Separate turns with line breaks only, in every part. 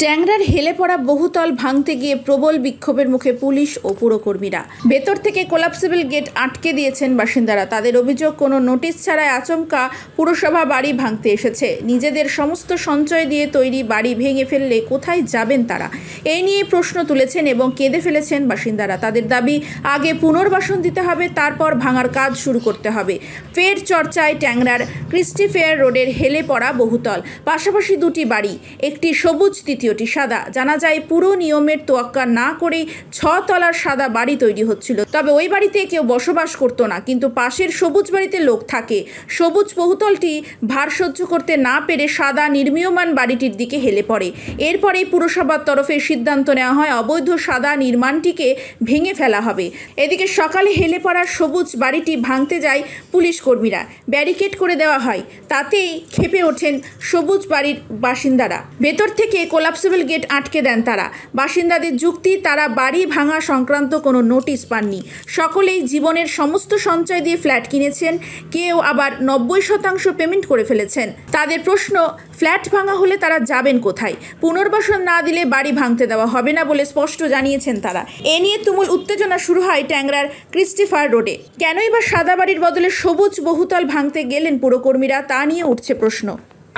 ট্যাংরার হেলে পড়া বহুতল ভাঙতে গিয়ে প্রবল বিক্ষোভের মুখে পুলিশ ও পুরকর্মীরা। ভেতর থেকে কোলাপসেবল গেট আটকে দিয়েছেন বাসিন্দারা। তাদের অভিযোগ, কোনো নোটিশ ছাড়াই আচমকা পুরসভা বাড়ি ভাঙতে এসেছে। নিজেদের সমস্ত সঞ্চয় দিয়ে তৈরি বাড়ি ভেঙে ফেললে কোথায় যাবেন তারা? এই নিয়ে প্রশ্ন তুলেছেন এবং কেঁদে ফেলেছেন বাসিন্দারা। তাদের দাবি, আগে পুনর্বাসন দিতে হবে, তারপর ভাঙার কাজ শুরু করতে হবে। ফের চর্চায় ট্যাংরার ক্রিস্টি ফেয়ার রোডের হেলে পড়া বহুতল। পাশাপাশি দুটি বাড়ি, একটি সবুজ, তৃতীয়টি সাদা। জানা যায়, পুরো নিয়মের তোয়াক্কা না করেই 6 তলার সাদা বাড়ি তৈরি হচ্ছিল। তবে ওই বাড়িতে কেউ বসবাস করতো না, কিন্তু পাশের সবুজ বাড়িতে লোক থাকে। সবুজ বহুতলটি ভার সহ্য করতে না পেরে সাদা নির্মীয়মান বাড়িটির দিকে হেলে পড়ে। এরপরেই পুরসভার তরফে সিদ্ধান্ত নেওয়া হয়, অবৈধ সাদা নির্মাণটিকে ভেঙে ফেলা হবে। এদিকে সকালে হেলে পড়ার সবুজ বাড়িটি ভাঙতে যায় পুলিশ কর্মীরা। ব্যারিকেড করে দেওয়া হয়। তাতেই ক্ষেপে ওঠেন সবুজ বাড়ির বাসিন্দারা। ভেতর থেকে কোলাপসেবল গেট আটকে দেন তারা। বাসিন্দাদের যুক্তি, তারা বাড়ি ভাঙা সংক্রান্ত কোনো নোটিশ পাননি। সকলেই জীবনের সমস্ত সঞ্চয় দিয়ে ফ্ল্যাট কিনেছেন, কেউ আবার 90% পেমেন্ট করে ফেলেছেন। তাদের প্রশ্ন, ফ্ল্যাট ভাঙা হলে তারা যাবেন কোথায়? পুনর্বাসন না দিলে বাড়ি ভাঙতে দেওয়া হবে না বলে স্পষ্ট জানিয়েছেন তারা। এ নিয়ে তুমুল উত্তেজনা শুরু হয় ট্যাংরার ক্রিস্টি ফেয়ার রোডে। কেনই বা সাদা বাড়ির বদলে সবুজ বহুতল ভাঙতে গেলেন পুরকর্মীরা, তা নিয়ে উঠছে প্রশ্ন।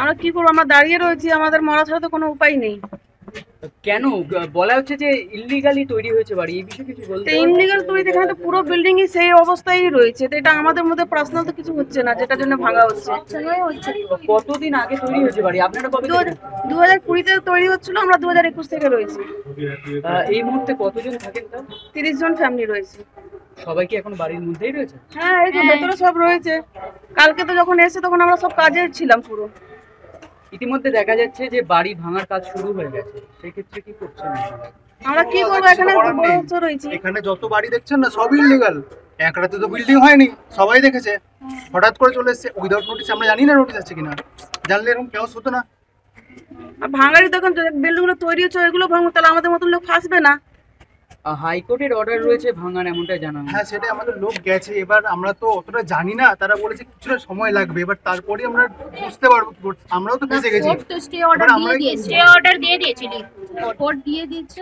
আমরা কি করবো? আমরা দাঁড়িয়ে রয়েছি, আমাদের মরা ছাড়া তো কোনো উপায় নেই।
কেন বলা হচ্ছে যে ইল্লিগালি তৈরি হয়েছে বাড়ি? এই বিষয়ে কিছু বলতে?
ইনলিগাল তৈরি, এখানে তো পুরো বিল্ডিং ই সেই অবস্থায় রয়েছে। তো এটা আমাদের মধ্যে পার্সোনাল তো কিছু হচ্ছে না, যেটার জন্য ভাঙা হচ্ছে।
কতদিন আগে তৈরি হয়েছে বাড়ি? আপনারা কবে?
2020-তে তৈরি হচ্ছিল, আমরা 2021 থেকে রয়েছি।
এই মুহূর্তে কতজন থাকেন?
30 জন ফ্যামিলি রয়েছে।
সবাই কি এখন বাড়ির মধ্যেই রয়েছে?
হ্যাঁ, এই যে ভেতরে সব রয়েছে। কালকে তো যখন এসে তখন আমরা সব কাজে ছিলাম পুরো।
ইতিমধ্যে দেখা যাচ্ছে যে বাড়ি ভাঙার কাজ শুরু হয়ে গেছে, সেই ক্ষেত্রে কি করছেন?
আমরা কি করবো? এখানে বড় রয়েছে।
এখানে যত বাড়ি দেখছেন না, সব ইলিগাল। এক রাতে তো বিল্ডিং হয়নি, সবাই দেখেছে। হঠাৎ করে চলে এসেছে উইদাউট নোটিস। আমরা জানি না নোটিস আছে কিনা, জানলে এরকম কেউ হতো না।
আর ভাঙারই তখন বিল্ডিং গুলো তৈরি হচ্ছে, ওইগুলো ভাঙবো, তাহলে আমাদের মতন লোক ফাঁসবে না।
হাইকোর্টের অর্ডার রয়েছে ভাঙার, এমনটাই জানানো।
হ্যাঁ, সেটাই, আমাদের লোক গেছে। এবার আমরা তো অতটা জানি না, তারা বলেছে কিছুটা সময় লাগবে। এবার তারপরেই আমরা বুঝতে পারবো। আমরাও তো ফেসে গেছি।
কোর্ট তো স্টে অর্ডার দিয়ে দিয়েছে।